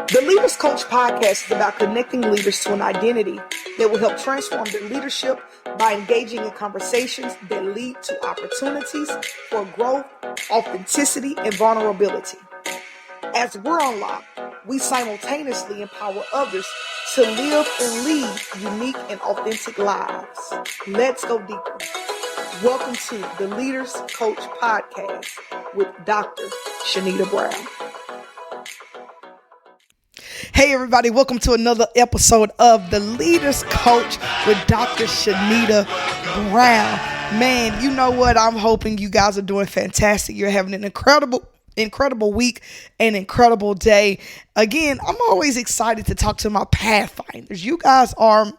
The Leaders Coach podcast is about connecting leaders to an identity that will help transform their leadership by engaging in conversations that lead to opportunities for growth, authenticity, and vulnerability. As we're unlocked, we simultaneously empower others to live and lead unique and authentic lives. Let's go deeper. Welcome to the Leaders Coach podcast with Dr. Shanita Brown. Hey everybody, welcome to another episode of the Leaders Coach with Dr. Shanita Brown. Man, you know what? I'm hoping you guys are doing fantastic. You're having an incredible week, an incredible day. Again, I'm always excited to talk to my pathfinders. You guys are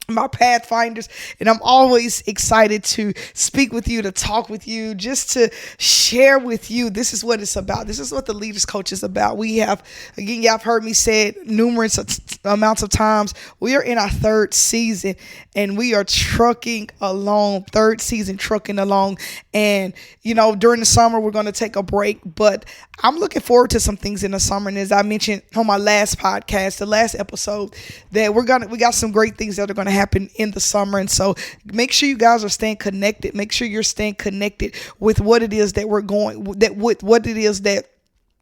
my pathfinders, and I'm always excited to speak with you, to talk with you, just to share with you. This is what it's about. This is what the Leaders Coach is about. We have, again, y'all have heard me say it numerous amounts of times. We are in our third season, and we are trucking along, and you know, during the summer we're going to take a break, but I'm looking forward to some things in the summer. And as I mentioned on my last podcast, the last episode, that we got some great things that are going to happen in the summer. And so make sure you guys are staying connected. Make sure you're staying connected with what it is that what it is that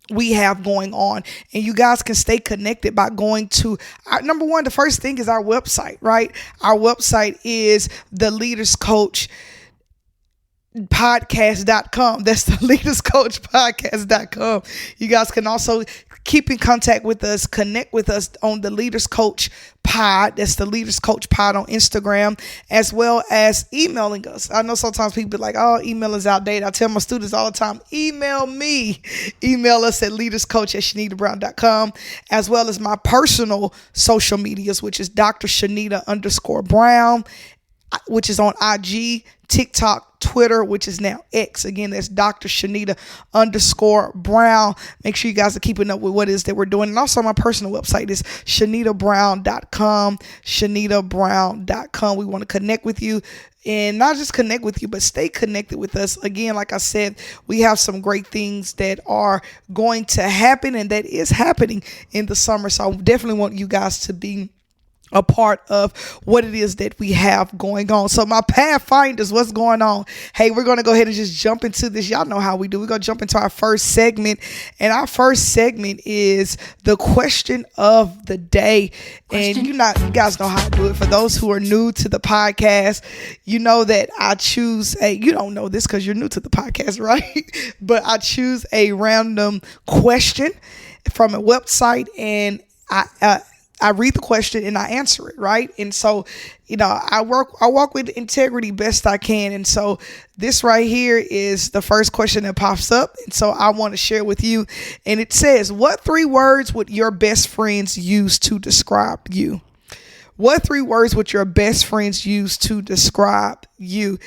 we have going on. And you guys can stay connected by going to number one. The first thing is our website, right? Our website is the Leaders Coach podcast.com. That's the Leaders Coach podcast.com. You guys can also keep in contact with us, connect with us on the Leaders Coach pod. That's the Leaders Coach pod on Instagram, as well as emailing us. I know sometimes people be like, oh, email is outdated. I tell my students all the time, email me. Email us at leaderscoach@ShanitaBrown.com, as well as my personal social medias, which is Dr. Shanita_Brown, which is on IG, TikTok, Twitter, which is now X. Again, that's Dr. Shanita_Brown. Make sure you guys are keeping up with what it is that we're doing. And also my personal website is ShanitaBrown.com, ShanitaBrown.com. We want to connect with you, and not just connect with you, but stay connected with us. Again, like I said, we have some great things that are going to happen and that is happening in the summer. So I definitely want you guys to be a part of what it is that we have going on. So my pathfinders, what's going on? Hey, we're going to go ahead and just jump into this. Y'all know how we do. We're going to jump into our first segment, and our first segment is the question of the day. And you guys know how to do it. For those who are new to the podcast, you know that I choose you don't know this because you're new to the podcast, right? But I choose a random question from a website, and I read the question and I answer it, right? And so, you know, I walk with integrity best I can. And so this right here is the first question that pops up. And so I want to share with you. And it says, what 3 words would your best friends use to describe you? What 3 words would your best friends use to describe you?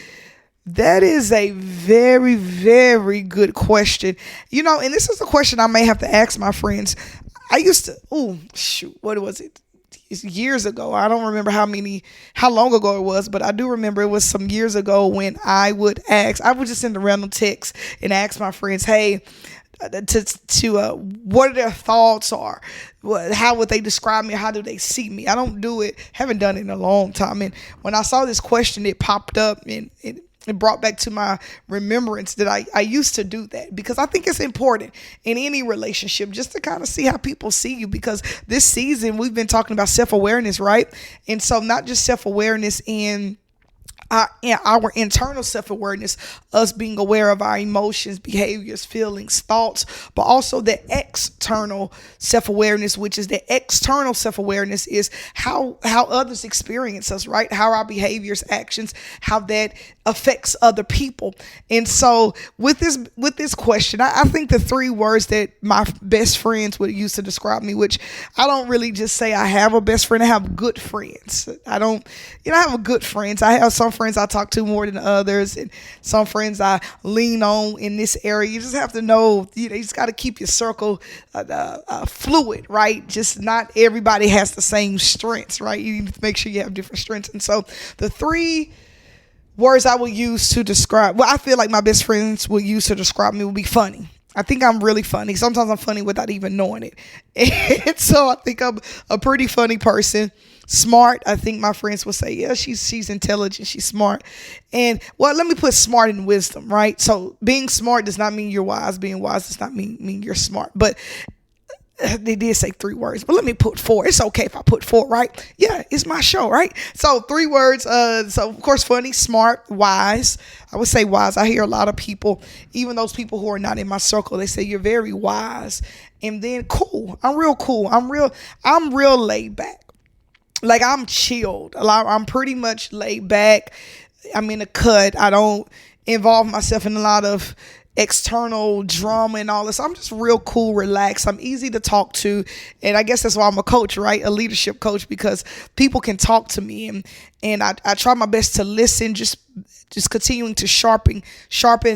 That is a very, very good question. You know, and this is a question I may have to ask my friends. I used to, what was it? It's years ago. I don't remember how long ago it was, but I do remember it was some years ago when I would just send a random text and ask my friends, hey, what are their thoughts, or how would they describe me? How do they see me? I don't do it. Haven't done it in a long time. And when I saw this question, it popped up and it brought back to my remembrance that I used to do that, because I think it's important in any relationship just to kind of see how people see you, because this season we've been talking about self-awareness, right? And so not just self-awareness in our internal self-awareness, us being aware of our emotions, behaviors, feelings, thoughts, but also the external self-awareness, which is the external self-awareness is how others experience us, right? How our behaviors, actions, how that affects other people. And so with this question, I think the 3 words that my best friends would use to describe me, which I don't really just say I have a best friend, I have good friends. I have good friends. I have some friends I talk to more than others, and some friends I lean on in this area. You just have to know, you just got to keep your circle fluid, right? Just not everybody has the same strengths, right? You need to make sure you have different strengths. And so the 3 words I will use to describe, I feel like my best friends will use to describe me will be funny. I think I'm really funny. Sometimes I'm funny without even knowing it. And so I think I'm a pretty funny person. Smart. I think my friends will say, yeah, she's intelligent. She's smart. And well, let me put smart and wisdom, right? So being smart does not mean you're wise. Being wise does not mean you're smart. But they did say 3 words, but let me put 4. It's okay if I put 4, right? Yeah, it's my show, right? So 3 words. So of course, funny, smart, wise. I would say wise. I hear a lot of people, even those people who are not in my circle, they say you're very wise. And then cool. I'm real cool. I'm real laid back. Like I'm chilled. I'm pretty much laid back. I'm in a cut. I don't involve myself in a lot of external drama and all this. I'm just real cool, relaxed. I'm easy to talk to. And I guess that's why I'm a coach, right? A leadership coach, because people can talk to me and I try my best to listen, just continuing to sharpen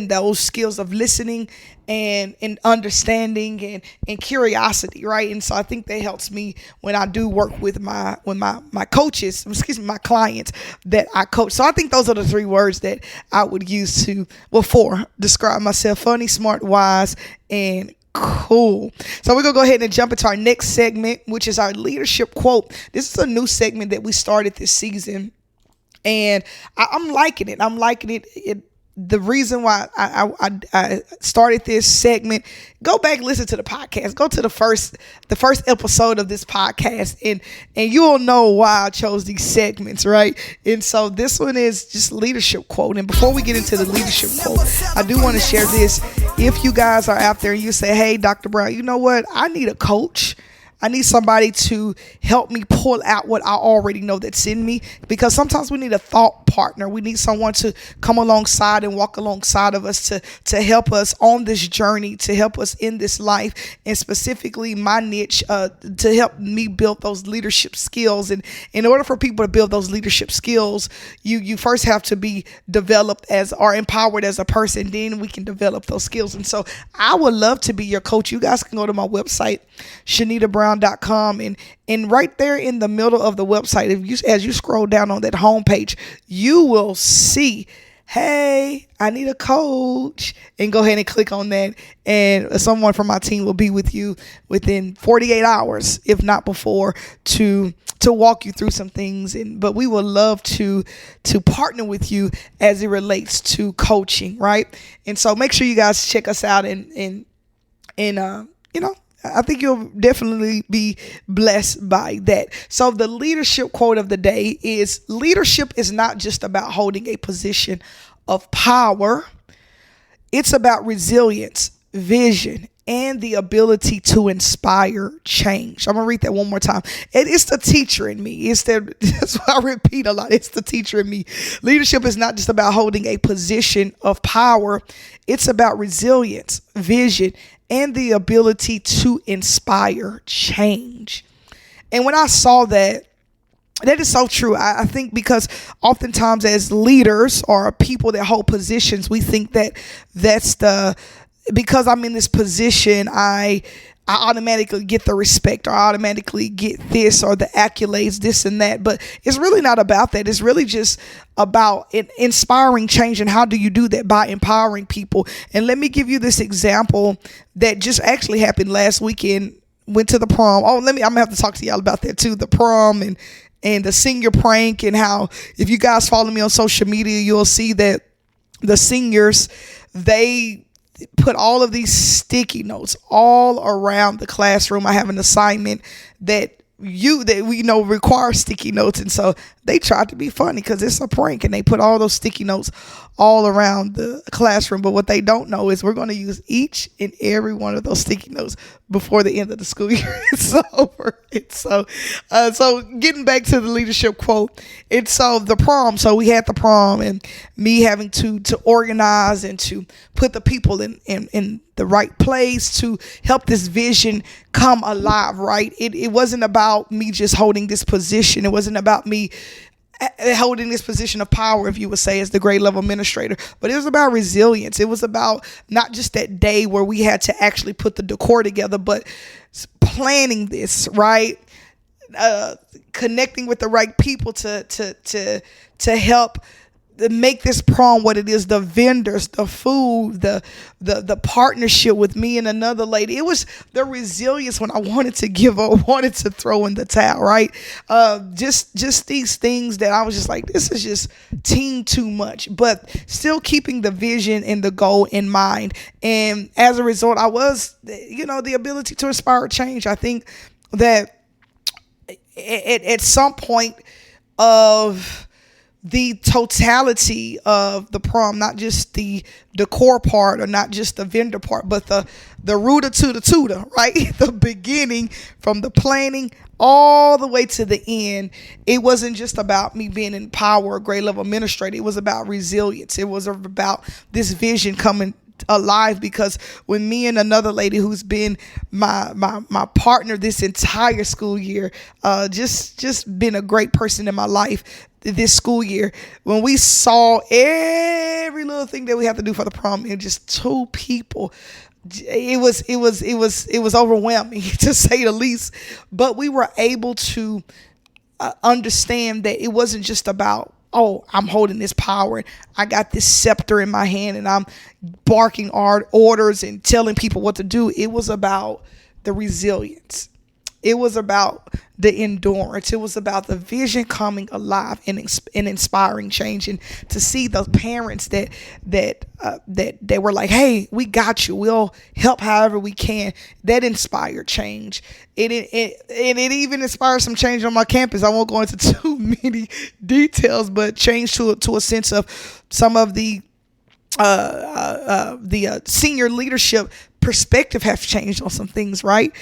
those skills of listening and understanding and curiosity, right? And so I think that helps me when I do work with my coaches, my clients that I coach. So I think those are the 3 words that I would use to, 4, describe myself: funny, smart, wise, and cool. So we're gonna go ahead and jump into our next segment, which is our leadership quote. This is a new segment that we started this season, and I'm liking it. The reason why I started this segment, go back, listen to the podcast, go to the first episode of this podcast, and you will know why I chose these segments, right? And so this one is just leadership quote. And before we get into the leadership quote, I do want to share this. If you guys are out there and you say, hey, Dr. Brown, you know what? I need a coach. I need somebody to help me pull out what I already know that's in me, because sometimes we need a thought partner. We need someone to come alongside and walk alongside of us to help us on this journey, to help us in this life, and specifically my niche, to help me build those leadership skills. And in order for people to build those leadership skills, you first have to be developed as or empowered as a person. Then we can develop those skills. And so I would love to be your coach. You guys can go to my website, ShanitaBrown.com, and right there in the middle of the website, as you scroll down on that homepage, you will see, hey, I need a coach, and go ahead and click on that, and someone from my team will be with you within 48 hours, if not before, to walk you through some things. But we would love to partner with you as it relates to coaching, right? And so make sure you guys check us out, and I think you'll definitely be blessed by that. So the leadership quote of the day is: leadership is not just about holding a position of power. It's about resilience, vision, and the ability to inspire change. I'm going to read that one more time. It's the teacher in me. That's why I repeat a lot. It's the teacher in me. Leadership is not just about holding a position of power. It's about resilience, vision, and the ability to inspire change. And when I saw that is so true. I think because oftentimes as leaders or people that hold positions, we think because I'm in this position, I automatically get the respect, or automatically get this or the accolades, this and that. But it's really not about that. It's really just about inspiring change. And how do you do that? By empowering people. And let me give you this example that just actually happened last weekend. Went to the prom. I'm gonna have to talk to y'all about that too. The prom and the senior prank, and how, if you guys follow me on social media, you'll see that the seniors, they put all of these sticky notes all around the classroom. I have an assignment that we know requires sticky notes, and so they tried to be funny because it's a prank, and they put all those sticky notes all around the classroom. But what they don't know is we're going to use each and every one of those sticky notes before the end of the school year is over. So getting back to the leadership quote, it's the prom. So we had the prom, and me having to organize and to put the people in the right place to help this vision come alive, right? It wasn't about me just holding this position. It wasn't about me holding this position of power, if you would say, as the grade level administrator, but it was about resilience. It was about not just that day where we had to actually put the decor together, but planning this, right? Connecting with the right people to help make this prom what it is, the vendors, the food, the partnership with me and another lady. It was the resilience when I wanted to give up, wanted to throw in the towel, right? Just these things that I was just like, this is just team too much, but still keeping the vision and the goal in mind. And as a result, I was, the ability to inspire change. I think that at some point of the totality of the prom, not just the decor part or not just the vendor part, but the rooter to the tutor, right? The beginning, from the planning all the way to the end. It wasn't just about me being in power or grade level administrator. It was about resilience. It was about this vision coming alive, because when me and another lady who's been my partner this entire school year, just been a great person in my life this school year, when we saw every little thing that we have to do for the prom, and just two people, it was overwhelming to say the least. But we were able to understand that it wasn't just about, oh, I'm holding this power, I got this scepter in my hand, and I'm barking orders and telling people what to do. It was about the resilience. It was about the endurance. It was about the vision coming alive and inspiring change. And to see those parents that they were like, hey, we got you, we'll help however we can, that inspired change. It even inspired some change on my campus. I won't go into too many details, but change to a sense of some of the senior leadership perspective have changed on some things, right?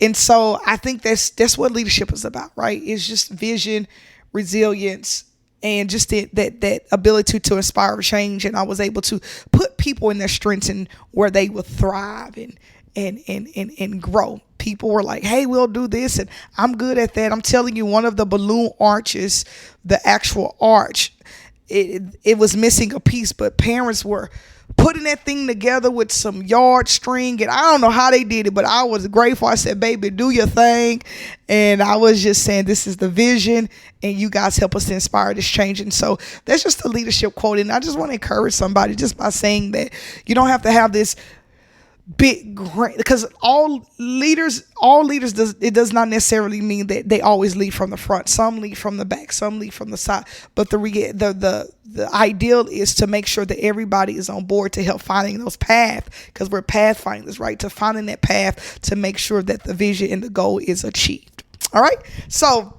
And so I think that's what leadership is about, right? It's just vision, resilience, and just that ability to inspire change. And I was able to put people in their strengths and where they would thrive and grow. People were like, hey, we'll do this, and I'm good at that. I'm telling you, one of the balloon arches, the actual arch, it was missing a piece, but parents were putting that thing together with some yard string, and I don't know how they did it, but I was grateful. I said, baby, do your thing. And I was just saying, this is the vision, and you guys help us to inspire this change. And so that's just a leadership quote. And I just want to encourage somebody just by saying that you don't have to have this big great, because all leaders does not necessarily mean that they always lead from the front. Some lead from the back, some lead from the side, but the ideal is to make sure that everybody is on board to help finding those paths, because we're pathfinders, right? To finding that path to make sure that the vision and the goal is achieved. All right, so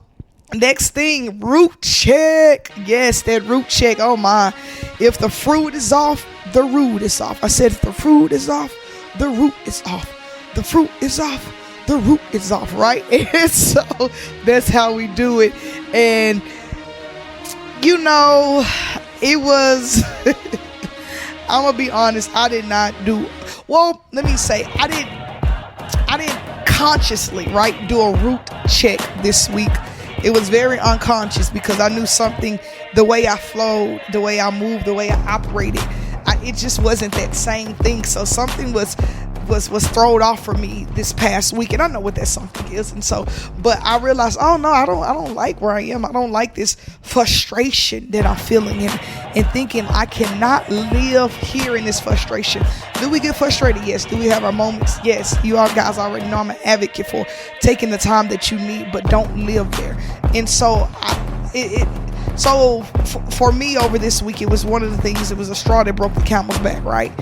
next thing, root check. Yes, that root check. Oh my, if the fruit is off, the root is off. I said, if the fruit is off, the root is off. The fruit is off, the root is off, right? And so that's how we do it. And it was I'm gonna be honest, I did not do well. Let me say, I didn't consciously, right, do a root check this week. It was very unconscious, because I knew something, the way I flowed, the way I moved, the way I operated, it just wasn't that same thing. So something was thrown off for me this past week, and I know what that something is. And so, but I realized, oh no, I don't like where I am. I don't like this frustration that I'm feeling, and thinking I cannot live here in this frustration. Do we get frustrated? Yes. Do we have our moments? Yes. You all guys already know I'm an advocate for taking the time that you need, but don't live there. And so for me over this week, it was one of the things, it was a straw that broke the camel's back, right?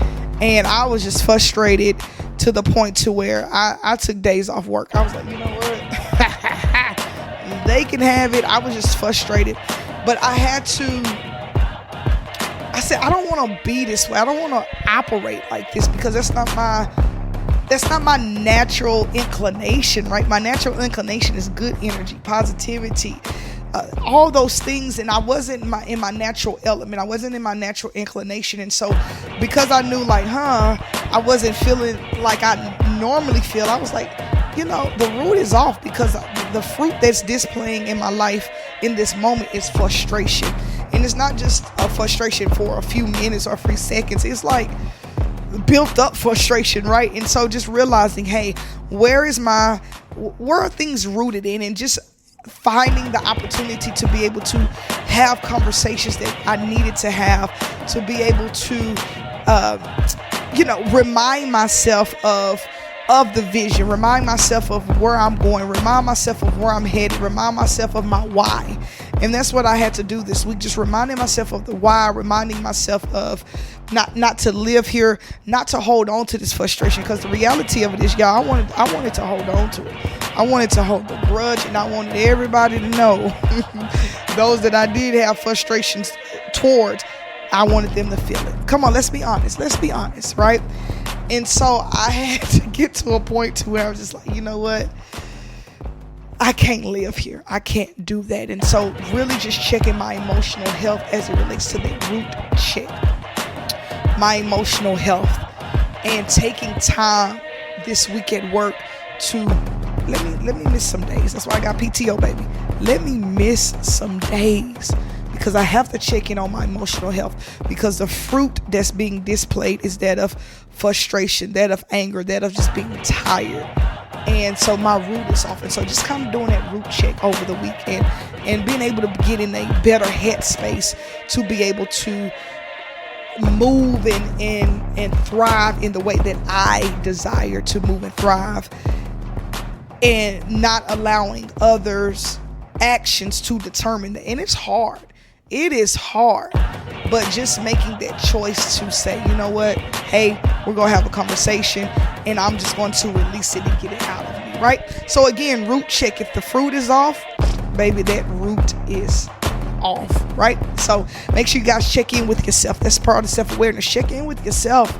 And I was just frustrated to the point to where I took days off work. I was like, you know what? They can have it. I was just frustrated. But I said, I don't want to be this way. I don't want to operate like this, because that's not my natural inclination, right? My natural inclination is good energy, positivity, all those things. And I wasn't in my natural element. I wasn't in my natural inclination. And so because I knew I wasn't feeling like I normally feel, I was like, the root is off, because the fruit that's displaying in my life in this moment is frustration. And it's not just a frustration for a few minutes or a few seconds. It's like built up frustration, right? And so just realizing, hey, where are things rooted in? And just finding the opportunity to be able to have conversations that I needed to have, to be able to remind myself of the vision, remind myself of where I'm going, remind myself of where I'm headed, remind myself of my why. And that's what I had to do this week, just reminding myself of the why, reminding myself of not to live here, not to hold on to this frustration, because the reality of it is, y'all, I wanted to hold on to it. I wanted to hold the grudge, and I wanted everybody to know, those that I did have frustrations towards, I wanted them to feel it. Come on, let's be honest, right? And so I had to get to a point to where I was just like, you know what? I can't live here. I can't do that. And so really just checking my emotional health as it relates to the root check. My emotional health. And taking time this week at work to let me miss some days. That's why I got PTO, baby. Let me miss some days, because I have to check in on my emotional health, because the fruit that's being displayed is that of frustration, that of anger, that of just being tired. And so my root is off. And so just kind of doing that root check over the weekend and being able to get in a better headspace to be able to move and thrive in the way that I desire to move and thrive, and not allowing others' actions to determine that. And it's hard. It is hard, but just making that choice to say, you know what, hey, we're going to have a conversation, and I'm just going to release it and get it out of me, right? So again, root check. If the fruit is off, baby, that root is off, right? So make sure you guys check in with yourself. That's part of self-awareness. Check in with yourself.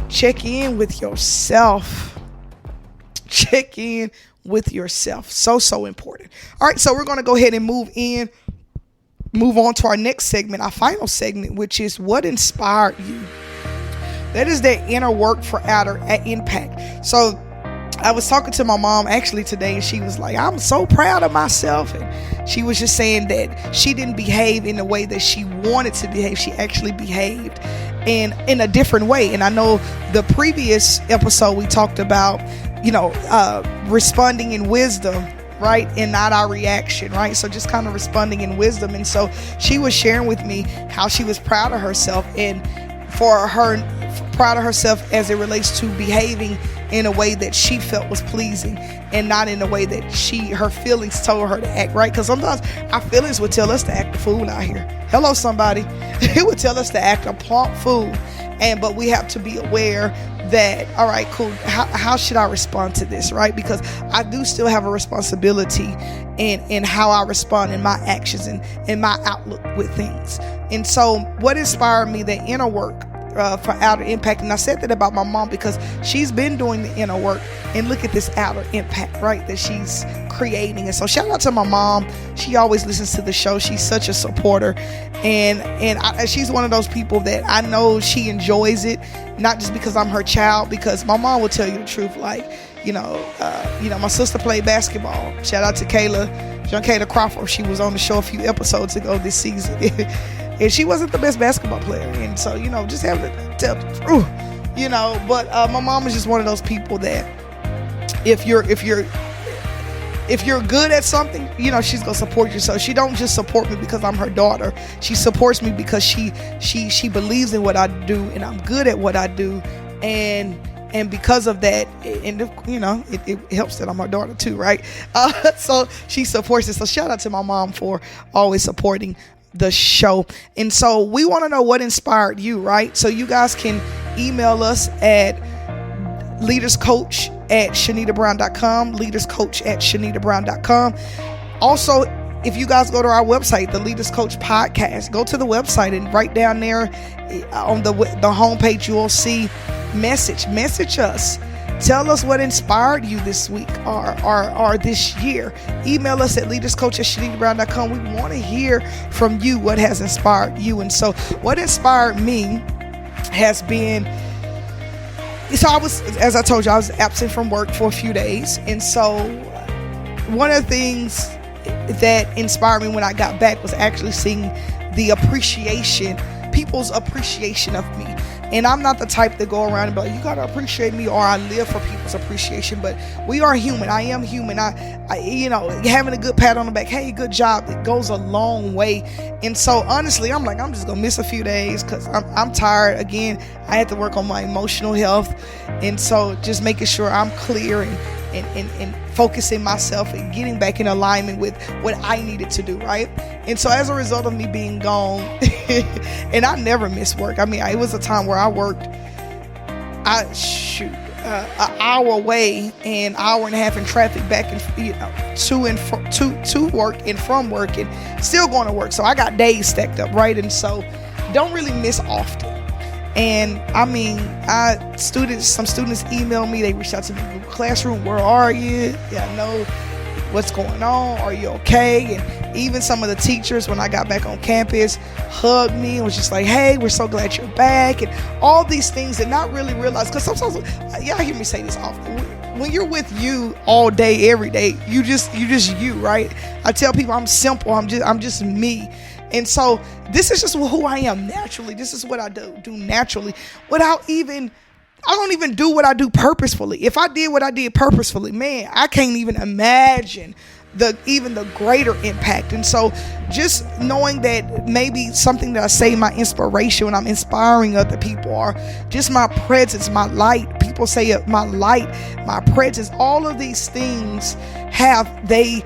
Check in with yourself. Check in with yourself. So important. All right, so we're going to go ahead and move on to our next segment, our final segment, which is what inspired you. That is that inner work for outer impact. So I was talking to my mom actually today, and she was like, I'm so proud of myself. And she was just saying that she didn't behave in the way that she wanted to behave. She actually behaved in a different way. And I know the previous episode we talked about, responding in wisdom, right? And not our reaction, right? So just kind of responding in wisdom. And so she was sharing with me how she was proud of herself, and proud of herself as it relates to behaving in a way that she felt was pleasing, and not in a way that her feelings told her to act, right? Because sometimes our feelings would tell us to act a fool out here. Hello, somebody. It would tell us to act a plump fool. But we have to be aware that, all right, cool, how should I respond to this, right? Because I do still have a responsibility in how I respond in my actions and in my outlook with things. And so what inspired me, the inner work for outer impact. And I said that about my mom because she's been doing the inner work, and look at this outer impact, right, that she's creating. And so shout out to my mom. She always listens to the show. She's such a supporter, and she's one of those people that I know she enjoys it, not just because I'm her child, because my mom will tell you the truth. Like, my sister played basketball. Shout out to Kayla Crawford. She was on the show a few episodes ago this season. And she wasn't the best basketball player. And so, just have to tell the truth, but my mom is just one of those people that if you're good at something, she's gonna support you. So she don't just support me because I'm her daughter. She supports me because she believes in what I do, and I'm good at what I do, and because of that, and it helps that I'm her daughter too, right? So she supports it. So shout out to my mom for always supporting the show. And so we want to know what inspired you, right? So you guys can email us at leaderscoach@ShanitaBrown.com, leaderscoach@ShanitaBrown.com. Also, if you guys go to our website, the Leaders Coach Podcast, go to the website, and right down there on the homepage, you will see message us. Tell us what inspired you this week or this year. Email us at leaderscoach@ShanitaBrown.com. We want to hear from you what has inspired you. And so what inspired me has been, so as I told you, I was absent from work for a few days. And so one of the things that inspired me when I got back was actually seeing the appreciation, people's appreciation of me. And I'm not the type to go around and be like, you gotta appreciate me, or I live for people's appreciation. But we are human. I am human. Having a good pat on the back, hey, good job, it goes a long way. And so honestly, I'm like, I'm just gonna miss a few days because I'm tired. Again, I had to work on my emotional health, and so just making sure I'm clear and focusing myself and getting back in alignment with what I needed to do, right? And so as a result of me being gone, and I never miss work. I mean, it was a time where I worked, an hour away and hour and a half in traffic back and to work and from work and still going to work. So I got days stacked up, right? And so don't really miss often. And I mean, some students emailed me, they reached out to me in the classroom, where are you? Yeah, I know what's going on. Are you okay? And even some of the teachers, when I got back on campus, hugged me and was just like, hey, we're so glad you're back. And all these things, and not really realize, because sometimes, y'all hear me say this often, when you're with you all day, every day, you just you, right? I tell people I'm simple, I'm just me. And so this is just who I am naturally. This is what I do naturally I don't even do what I do purposefully. If I did what I did purposefully, man, I can't even imagine the greater impact. And so just knowing that maybe something that I say, my inspiration when I'm inspiring other people, or just my presence, my light, people say my light, my presence, all of these things they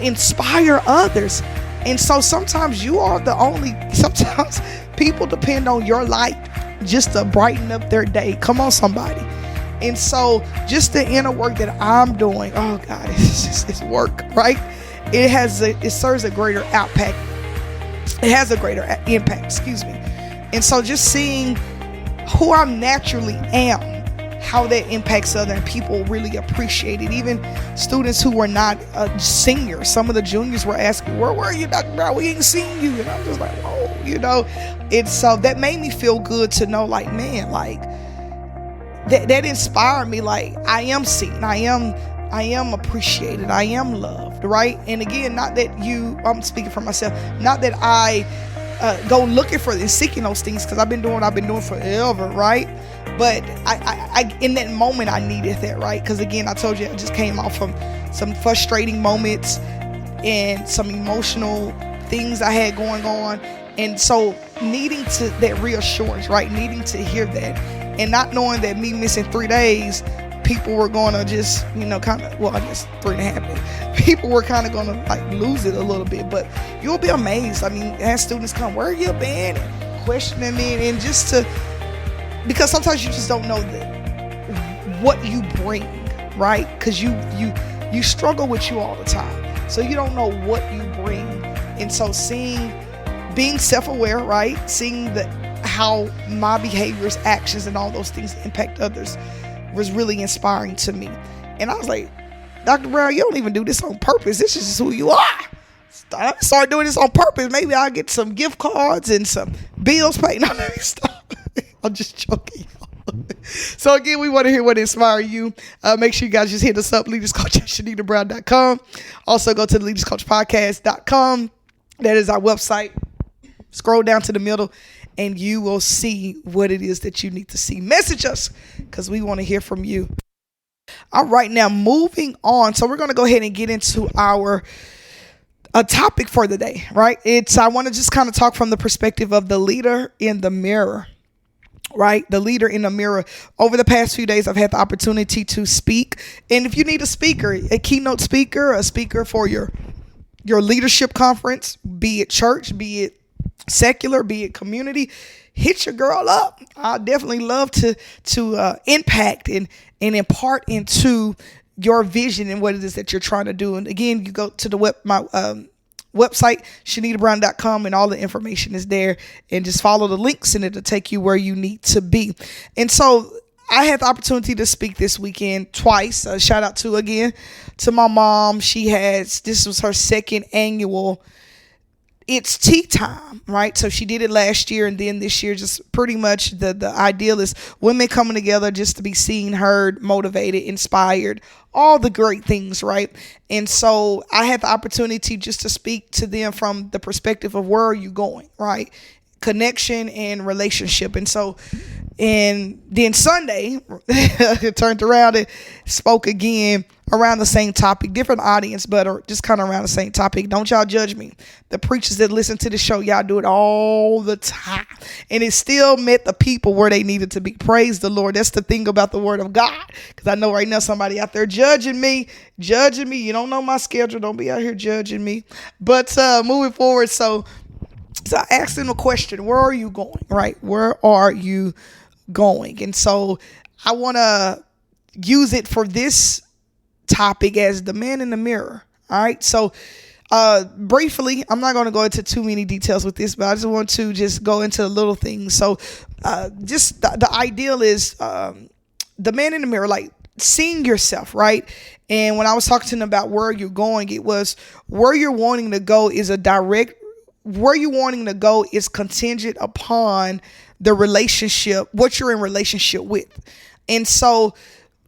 inspire others. And so sometimes sometimes people depend on your light just to brighten up their day. Come on, somebody. And so just the inner work that I'm doing, oh God, it's work, right? It serves a greater impact. It has a greater impact, excuse me. And so just seeing who I naturally am, how that impacts other people really appreciate it. Even students who were not seniors, some of the juniors were asking, where were you, Dr. Brown? We ain't seen you. And I'm just like, whoa, And so that made me feel good to know, like, man, like that inspired me. Like, I am seen, I am appreciated, I am loved, right? And again, not that I'm speaking for myself, not that I go looking for and seeking those things, because I've been doing what I've been doing forever, right? But I in that moment I needed that, right? Because again, I told you, I just came off from some frustrating moments and some emotional things I had going on, and so needing that reassurance, right? Needing to hear that, and not knowing that me missing 3 days, people were going to just, kind of, well, I guess 3.5 days, people were kind of going to like lose it a little bit. But you'll be amazed. I mean, as students come, where you been? And questioning me, and just because sometimes you just don't know what you bring, right? Because you struggle with you all the time, so you don't know what you bring. And so being self-aware, right? Seeing how my behaviors, actions, and all those things impact others was really inspiring to me. And I was like, Dr. Brown, you don't even do this on purpose. This is just who you are. I start doing this on purpose. Maybe I'll get some gift cards and some bills paid. No, stop. I'm just joking. So again, we want to hear what inspired you. Make sure you guys just hit us up, Leaders Coach at ShanitaBrown.com. Also go to the LeadersCoachPodcast.com. That is our website. Scroll down to the middle and you will see what it is that you need to see. Message us, because we want to hear from you. All right, now moving on. So we're going to go ahead and get into our topic for the day, right? I want to just kind of talk from the perspective of the leader in the mirror. Right? The leader in the mirror. Over the past few days, I've had the opportunity to speak. And if you need a speaker, a keynote speaker, a speaker for your leadership conference, be it church, be it secular, be it community, hit your girl up. I definitely love to impact and impart into your vision and what it is that you're trying to do. And again, you go to my website, ShanitaBrown.com, and all the information is there, and just follow the links and it'll take you where you need to be. And so I had the opportunity to speak this weekend twice. Shout out to my mom. This was her second annual It's Tea Time, right? So she did it last year, and then this year, just pretty much the ideal is women coming together just to be seen, heard, motivated, inspired, all the great things, right? And so I had the opportunity just to speak to them from the perspective of where are you going, right? connection and relationship. And so, and then Sunday, it turned around and spoke again around the same topic, different audience, but just kind of around the same topic. Don't y'all judge me. The preachers that listen to the show, y'all do it all the time. And it still met the people where they needed to be. Praise the Lord. That's the thing about the word of God. Because I know right now somebody out there judging me. You don't know my schedule. Don't be out here judging me. But moving forward, so I asked him a question. Where are you going? Right? Where are you going? And so I want to use it for this topic as the man in the mirror. All right. So briefly, I'm not going to go into too many details with this, but I just want to just go into little things. So just the ideal is the man in the mirror, like seeing yourself, right? And when I was talking to him about where you're going, it was where you're wanting to go is where you're wanting to go is contingent upon the relationship, what you're in relationship with. And so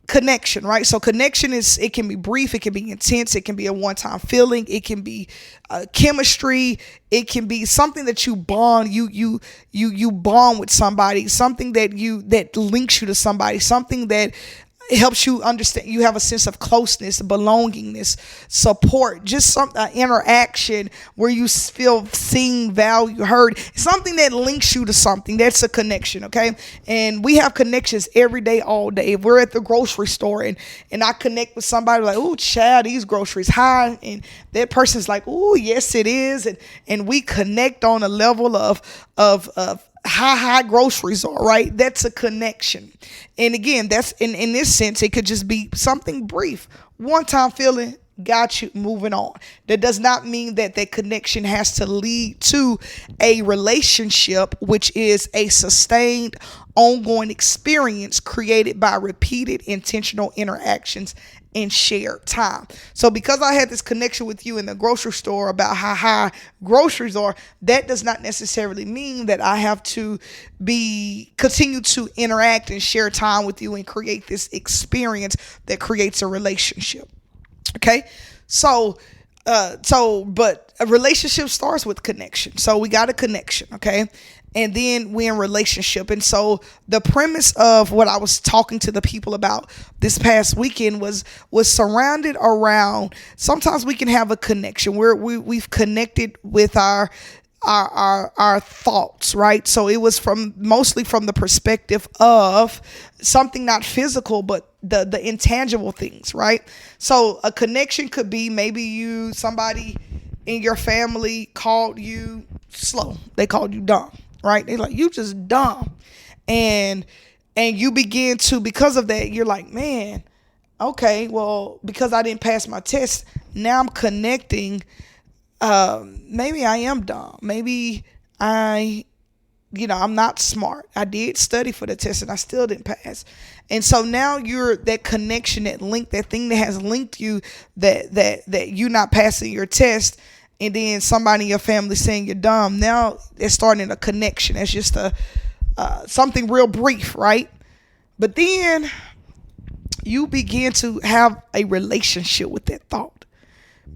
connection, right? So connection it can be brief, it can be intense, it can be a one-time feeling, it can be chemistry, it can be something that you bond, you bond with somebody, something that links you to somebody, something that helps you understand, you have a sense of closeness, belongingness, support, just some interaction where you feel seen, valued, heard, something that links you to something. That's a connection. Okay. And we have connections every day, all day. If we're at the grocery store and I connect with somebody like, oh, child, these groceries high, and that person's like, oh, yes, it is. And we connect on a level of how high groceries are, right? That's a connection. And again, that's in this sense, it could just be something brief, one-time feeling, got you, moving on. That does not mean that connection has to lead to a relationship, which is a sustained, ongoing experience created by repeated intentional interactions and shared time. So because I had this connection with you in the grocery store about how high groceries are, that does not necessarily mean that I have to continue to interact and share time with you and create this experience that creates a relationship. Okay. But a relationship starts with connection. So we got a connection. Okay. And then we're in relationship. And so the premise of what I was talking to the people about this past weekend was surrounded around, sometimes we can have a connection where we've connected with our thoughts, right? So it was mostly from the perspective of something not physical, but the intangible things, right? So a connection could be maybe somebody in your family called you slow. They called you dumb, right? They're like, you just dumb. And you begin to, because of that, you're like, man, okay, well, because I didn't pass my test, now I'm connecting. Maybe I am dumb. Maybe I'm not smart. I did study for the test and I still didn't pass. And so now you're that connection, that link, that thing that has linked you, that you're not passing your test, and then somebody in your family saying you're dumb. Now it's starting a connection. It's just something real brief, right? But then you begin to have a relationship with that thought.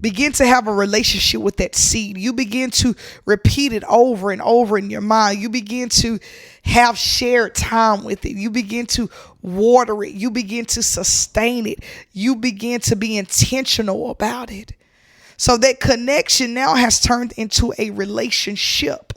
Begin to have a relationship with that seed. You begin to repeat it over and over in your mind. You begin to have shared time with it. You begin to water it. You begin to sustain it. You begin to be intentional about it. So that connection now has turned into a relationship.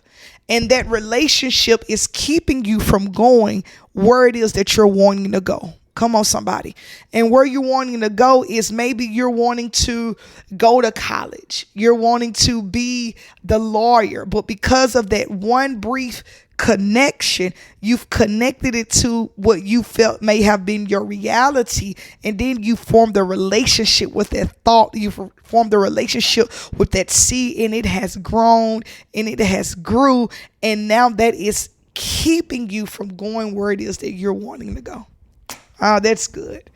And that relationship is keeping you from going where it is that you're wanting to go. Come on, somebody. And where you're wanting to go is maybe you're wanting to go to college. You're wanting to be the lawyer. But because of that one brief connection, you've connected it to what you felt may have been your reality. And then you formed a relationship with that thought. You formed a relationship with that seed, and it has grown and it has grew. And now that is keeping you from going where it is that you're wanting to go. That's good.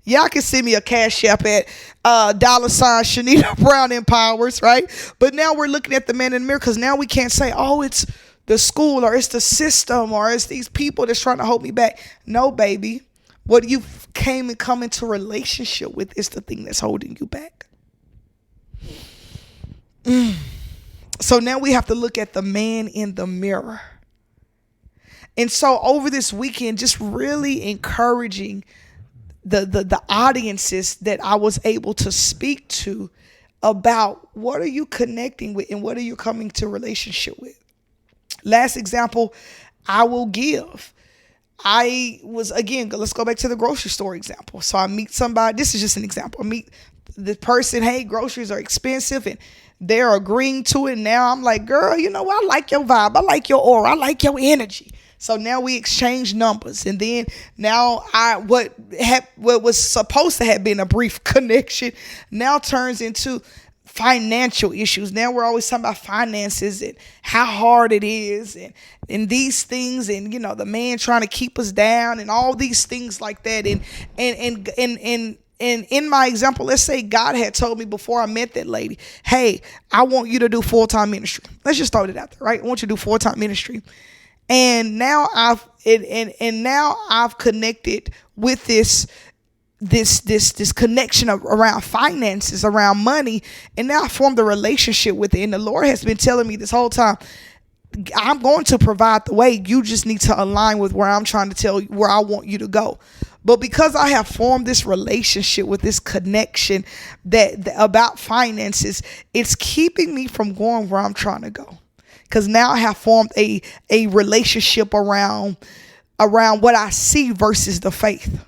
Y'all can send me a cash app at $ Shanita Brown Empowers, right? But now we're looking at the man in the mirror, because now we can't say, oh, it's the school or it's the system or it's these people that's trying to hold me back. No, baby. What you come into relationship with is the thing that's holding you back. So now we have to look at the man in the mirror. And so over this weekend, just really encouraging the audiences that I was able to speak to about what are you connecting with and what are you coming to relationship with. Last example I will give. I was, again, let's go back to the grocery store example. So I meet somebody, this is just an example. I meet the person, hey, groceries are expensive, and they're agreeing to it. Now I'm like, girl, you know what? I like your vibe. I like your aura. I like your energy. So now we exchange numbers, and then now what was supposed to have been a brief connection now turns into financial issues. Now we're always talking about finances and how hard it is, and these things, and the man trying to keep us down and all these things like that. And in my example, let's say God had told me before I met that lady, hey, I want you to do full-time ministry. Let's just throw it out there, right? I want you to do full-time ministry. And now I've connected with this connection around finances, around money, and now I formed a relationship with it. And the Lord has been telling me this whole time, I'm going to provide the way. You just need to align with where I'm trying to tell you, where I want you to go. But because I have formed this relationship with this connection that about finances, it's keeping me from going where I'm trying to go. Because now I have formed a relationship around what I see versus the faith.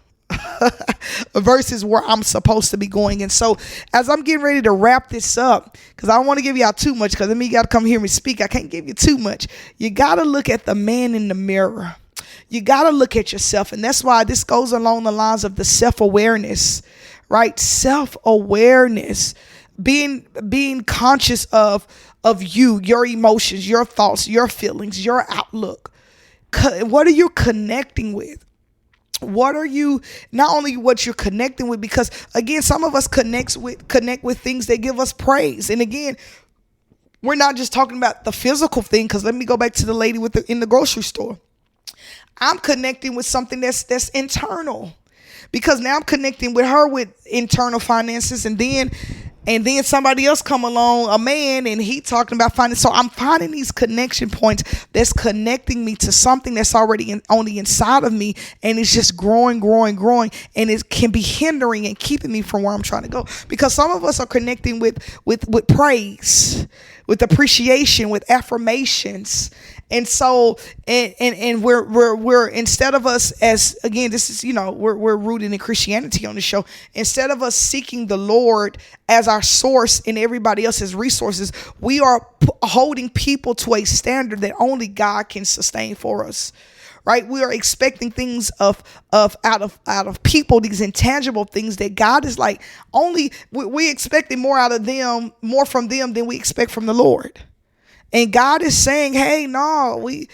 Versus where I'm supposed to be going. And so as I'm getting ready to wrap this up, because I don't want to give y'all too much, because then you got to come hear me speak. I can't give you too much. You got to look at the man in the mirror. You got to look at yourself. And that's why this goes along the lines of the self-awareness, right? Self-awareness, being conscious of you, your emotions, your thoughts, your feelings, your outlook. What are you connecting with? What are you, not only what you're connecting with, because again, some of us connect with things that give us praise. And again, we're not just talking about the physical thing, because let me go back to the lady in the grocery store. I'm connecting with something that's internal, because now I'm connecting with her with internal finances, and then somebody else come along, a man, and he talking about finance. So I'm finding these connection points that's connecting me to something that's already on the inside of me, and it's just growing, and it can be hindering and keeping me from where I'm trying to go. Because some of us are connecting with praise, with appreciation, with affirmations. And so, and we're instead of us, as again, this is, we're rooted in Christianity on the show. Instead of us seeking the Lord as our source and everybody else's resources, we are holding people to a standard that only God can sustain for us. Right? We are expecting things out of people, these intangible things that God is like, only we expecting more from them than we expect from the Lord. And God is saying, hey, no, we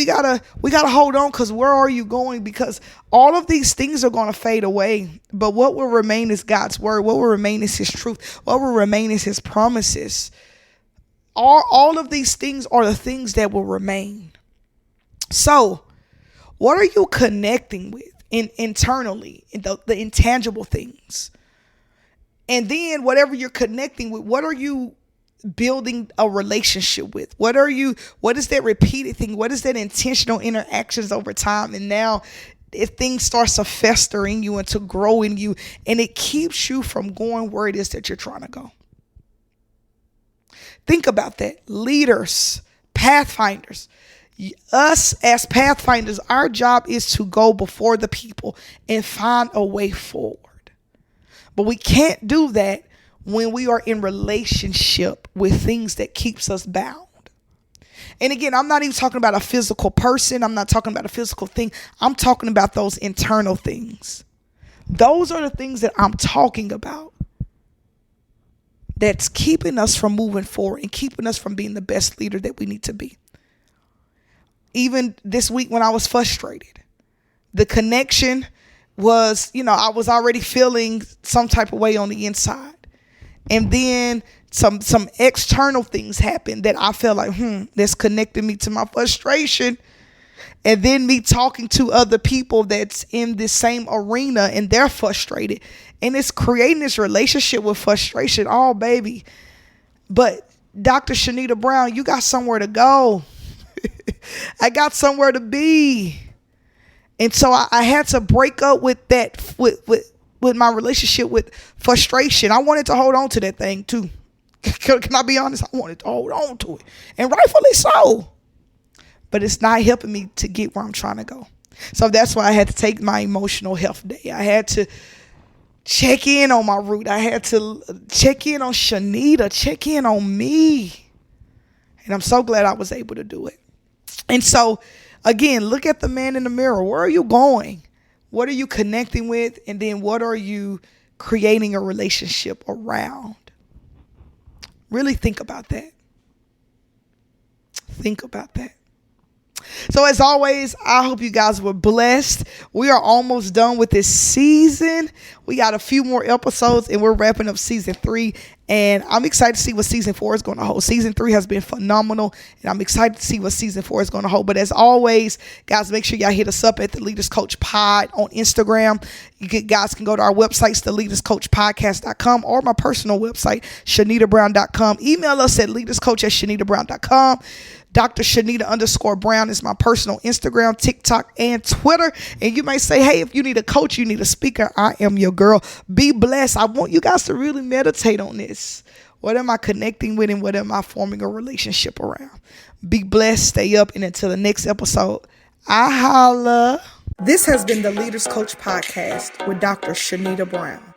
gotta hold on, because where are you going? Because all of these things are going to fade away. But what will remain is God's word. What will remain is his truth. What will remain is his promises. All of these things are the things that will remain. So what are you connecting with internally, in the intangible things? And then whatever you're connecting with, what are you building a relationship with? What is that repeated thing? What is that intentional interactions over time? And now if things starts to fester in you and to grow in you, and it keeps you from going where it is that you're trying to go. Think about that. Leaders, pathfinders, us as pathfinders, our job is to go before the people and find a way forward. But we can't do that when we are in relationship with things that keeps us bound. And again, I'm not even talking about a physical person. I'm not talking about a physical thing. I'm talking about those internal things. Those are the things that I'm talking about, that's keeping us from moving forward and keeping us from being the best leader that we need to be. Even this week when I was frustrated, the connection was, I was already feeling some type of way on the inside. And then some external things happened that I felt like, that's connected me to my frustration. And then me talking to other people that's in the same arena, and they're frustrated. And it's creating this relationship with frustration. Oh, baby. But Dr. Shanita Brown, you got somewhere to go. I got somewhere to be. And so I had to break up with that, with my relationship with frustration. I wanted to hold on to that thing too. Can I be honest? I wanted to hold on to it. And rightfully so. But it's not helping me to get where I'm trying to go. So that's why I had to take my emotional health day. I had to check in on my root. I had to check in on Shanita, check in on me. And I'm so glad I was able to do it. And so, again, look at the man in the mirror. Where are you going? What are you connecting with? And then what are you creating a relationship around? Really think about that. Think about that. So as always, I hope you guys were blessed. We are almost done with this season. We got a few more episodes and we're wrapping up season 3. And I'm excited to see what season 4 is going to hold. Season 3 has been phenomenal, and I'm excited to see what season 4 is going to hold. But as always, guys, make sure y'all hit us up at the Leaders Coach Pod on Instagram. Guys can go to our websites, theleaderscoachpodcast.com, or my personal website, ShanitaBrown.com. Email us at leaderscoach@ShanitaBrown.com. Dr. Shanita_Brown is my personal Instagram, TikTok, and Twitter. And you may say, hey, if you need a coach, you need a speaker, I am your girl. Be blessed. I want you guys to really meditate on this. What am I connecting with and what am I forming a relationship around? Be blessed. Stay up. And until the next episode, I holla. This has been the Leaders Coach Podcast with Dr. Shanita Brown.